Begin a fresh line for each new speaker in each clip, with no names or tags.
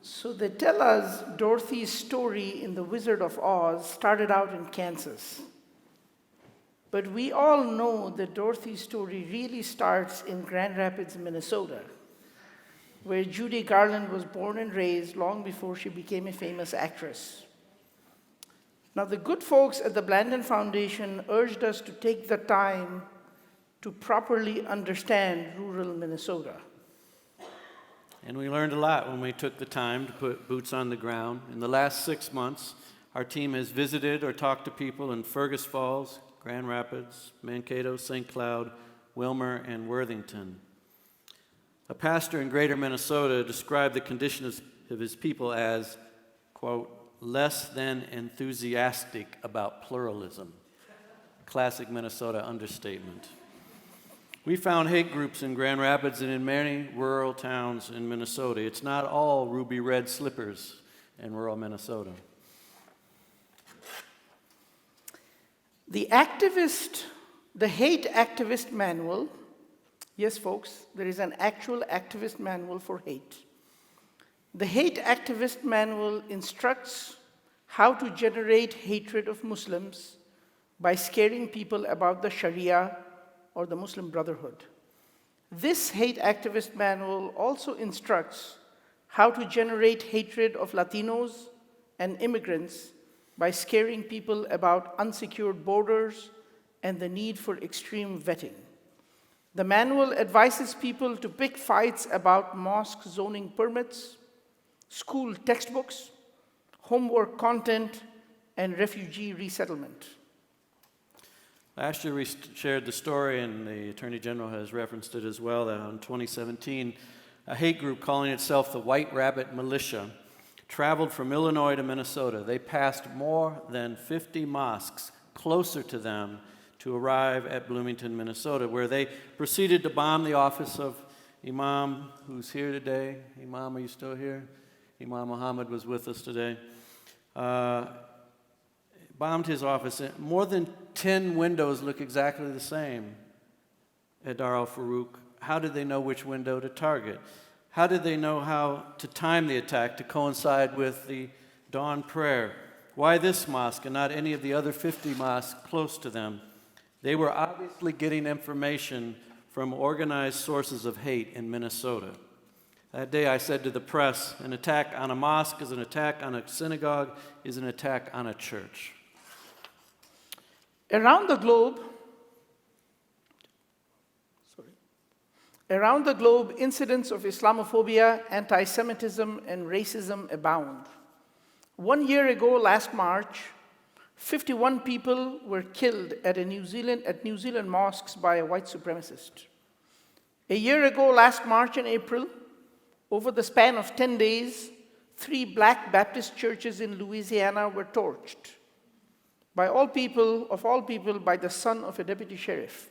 So they tell us Dorothy's story in The Wizard of Oz started out in Kansas. But we all know that Dorothy's story really starts in Grand Rapids, Minnesota, where Judy Garland was born and raised long before she became a famous actress. Now, the good folks at the Blandon Foundation urged us to take the time to properly understand rural Minnesota.
And we learned a lot when we took the time to put boots on the ground. In the last 6 months, our team has visited or talked to people in Fergus Falls, Grand Rapids, Mankato, St. Cloud, Wilmer, and Worthington. A pastor in greater Minnesota described the condition of his people as, quote, less than enthusiastic about pluralism. Classic Minnesota understatement. We found hate groups in Grand Rapids and in many rural towns in Minnesota. It's not all ruby red slippers in rural Minnesota.
The hate activist manual, yes, folks, there is an actual activist manual for hate. The hate activist manual instructs how to generate hatred of Muslims by scaring people about the Sharia or the Muslim Brotherhood. This hate activist manual also instructs how to generate hatred of Latinos and immigrants by scaring people about unsecured borders and the need for extreme vetting. The manual advises people to pick fights about mosque zoning permits, school textbooks, homework content, and refugee resettlement.
Last year we shared the story, and the Attorney General has referenced it as well, that in 2017, a hate group calling itself the White Rabbit Militia traveled from Illinois to Minnesota. They passed more than 50 mosques closer to them to arrive at Bloomington, Minnesota, where they proceeded to bomb the office of Imam, who's here today. Imam, are you still here? Imam Muhammad was with us today. Bombed his office. More than 10 windows look exactly the same at Dar al-Farouk. How did they know which window to target? How did they know how to time the attack to coincide with the dawn prayer? Why this mosque and not any of the other 50 mosques close to them? They were obviously getting information from organized sources of hate in Minnesota. That day I said to the press, an attack on a mosque is an attack on a synagogue, is an attack on a church.
Around the globe, incidents of Islamophobia, anti-Semitism, and racism abound. 1 year ago, last March, 51 people were killed at New Zealand mosques by a white supremacist. A year ago, last March and April, over the span of 10 days, 3 black Baptist churches in Louisiana were torched. By all people, by the son of a deputy sheriff.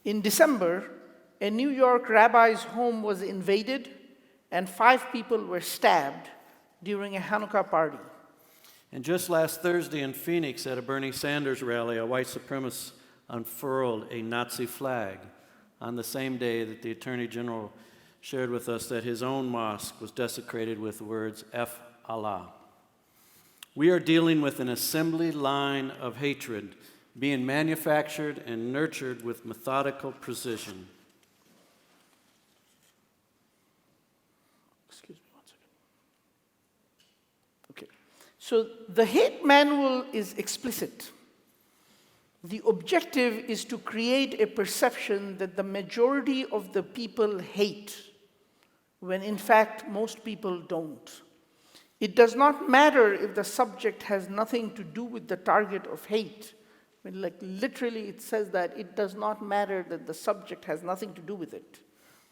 In December, a New York rabbi's home was invaded and 5 people were stabbed during a Hanukkah party.
And just last Thursday in Phoenix at a Bernie Sanders rally, a white supremacist unfurled a Nazi flag on the same day that the Attorney General shared with us that his own mosque was desecrated with the words, F Allah. We are dealing with an assembly line of hatred being manufactured and nurtured with methodical precision.
Excuse me 1 second. Okay. So the hate manual is explicit. The objective is to create a perception that the majority of the people hate, when in fact most people don't. It does not matter if the subject has nothing to do with the target of hate. I mean, literally it says that it does not matter that the subject has nothing to do with it.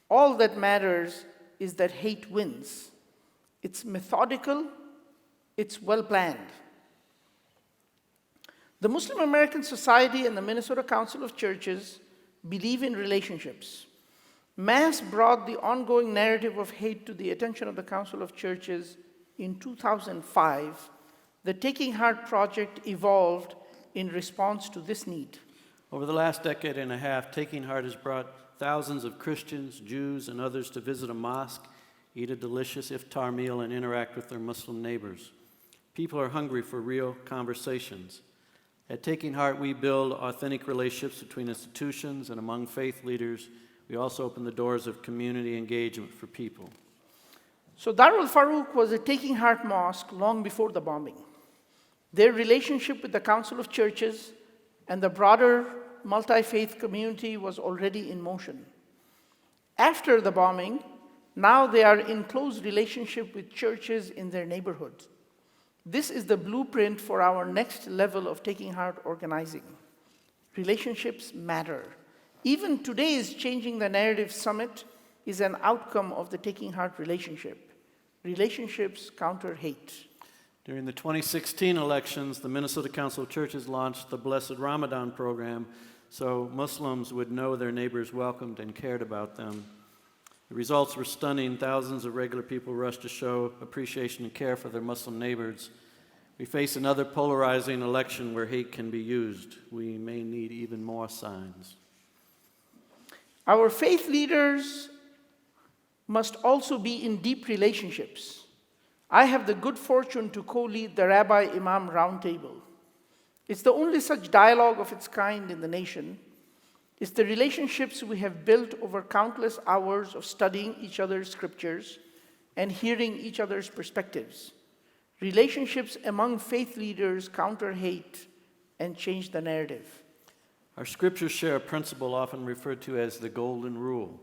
All that matters is that hate wins. It's methodical, it's well planned. The Muslim American Society and the Minnesota Council of Churches believe in relationships. Mass brought the ongoing narrative of hate to the attention of the Council of Churches in 2005. The Taking Heart project evolved in response to this need.
Over the last decade and a half, Taking Heart has brought thousands of Christians, Jews, and others to visit a mosque eat a delicious iftar meal, and interact with their Muslim neighbors. People are hungry for real conversations. At Taking Heart, we build authentic relationships between institutions and among faith leaders. We also open the doors of community engagement for people.
So Darul Farouk was a Taking Heart mosque long before the bombing. Their relationship with the Council of Churches and the broader multi-faith community was already in motion. After the bombing, now they are in close relationship with churches in their neighborhood. This is the blueprint for our next level of Taking Heart organizing. Relationships matter. Even today's Changing the Narrative Summit is an outcome of the Taking Heart relationship. Relationships counter hate.
During the 2016 elections, the Minnesota Council of Churches launched the Blessed Ramadan program so Muslims would know their neighbors welcomed and cared about them. The results were stunning. Thousands of regular people rushed to show appreciation and care for their Muslim neighbors. We face another polarizing election where hate can be used. We may need even more signs.
Our faith leaders must also be in deep relationships. I have the good fortune to co-lead the Rabbi Imam Roundtable. It's the only such dialogue of its kind in the nation. It's the relationships we have built over countless hours of studying each other's scriptures and hearing each other's perspectives. Relationships among faith leaders counter hate and change the narrative.
Our scriptures share a principle often referred to as the golden rule.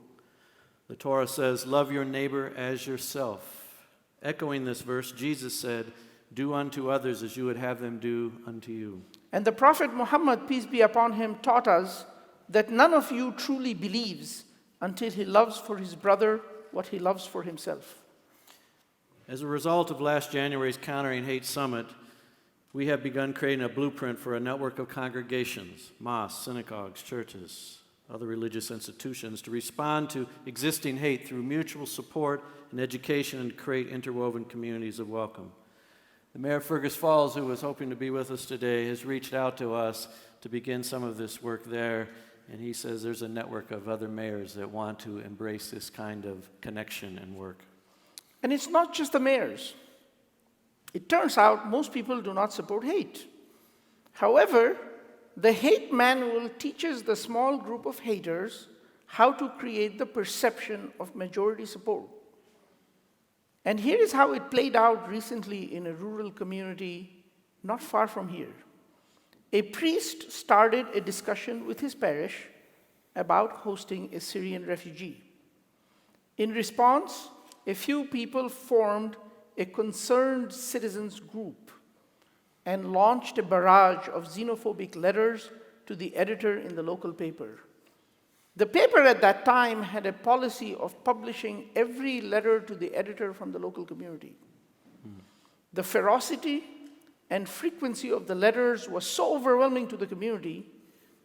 The Torah says, "Love your neighbor as yourself." Echoing this verse, Jesus said, "Do unto others as you would have them do unto you."
And the Prophet Muhammad, peace be upon him, taught us that none of you truly believes until he loves for his brother what he loves for himself.
As a result of last January's Countering Hate Summit, we have begun creating a blueprint for a network of congregations, mosques, synagogues, churches, other religious institutions to respond to existing hate through mutual support and education and create interwoven communities of welcome. The mayor of Fergus Falls, who was hoping to be with us today, has reached out to us to begin some of this work there. And he says there's a network of other mayors that want to embrace this kind of connection and work.
And it's not just the mayors. It turns out most people do not support hate. However, the hate manual teaches the small group of haters how to create the perception of majority support. And here is how it played out recently in a rural community not far from here. A priest started a discussion with his parish about hosting a Syrian refugee. In response, a few people formed a concerned citizens group and launched a barrage of xenophobic letters to the editor in the local paper. The paper at that time had a policy of publishing every letter to the editor from the local community. The ferocity and frequency of the letters was so overwhelming to the community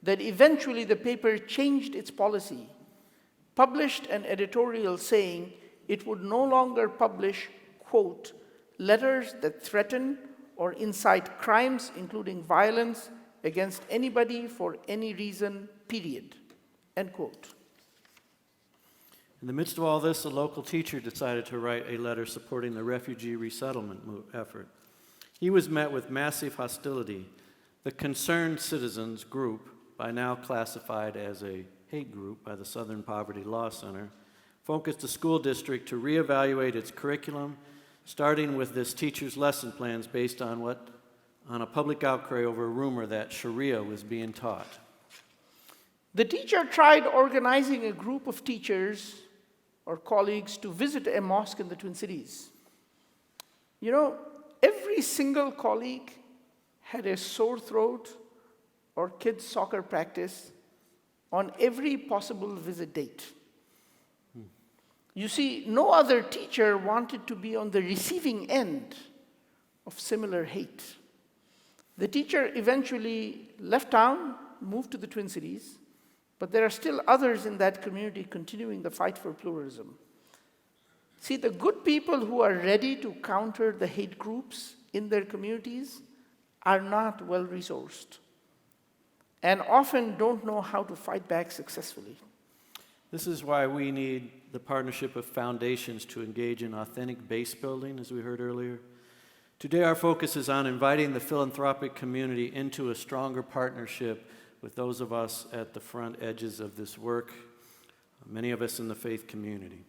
that eventually the paper changed its policy, published an editorial saying it would no longer publish, quote, letters that threaten or incite crimes, including violence against anybody for any reason, period, end quote.
In the midst of all this, a local teacher decided to write a letter supporting the refugee resettlement effort. He was met with massive hostility. The Concerned Citizens group, by now classified as a hate group by the Southern Poverty Law Center, focused the school district to reevaluate its curriculum, starting with this teacher's lesson plans based on a public outcry over a rumor that Sharia was being taught.
The teacher tried organizing a group of teachers or colleagues to visit a mosque in the Twin Cities. You know, every single colleague had a sore throat or kids' soccer practice on every possible visit date. You see, no other teacher wanted to be on the receiving end of similar hate. The teacher eventually left town, moved to the Twin Cities, but there are still others in that community continuing the fight for pluralism. See, the good people who are ready to counter the hate groups in their communities are not well-resourced and often don't know how to fight back successfully.
This is why we need the partnership of foundations to engage in authentic base building, as we heard earlier. Today, our focus is on inviting the philanthropic community into a stronger partnership with those of us at the front edges of this work, many of us in the faith community.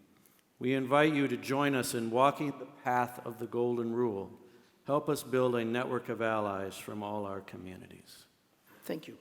We invite you to join us in walking the path of the Golden Rule. Help us build a network of allies from all our communities.
Thank you.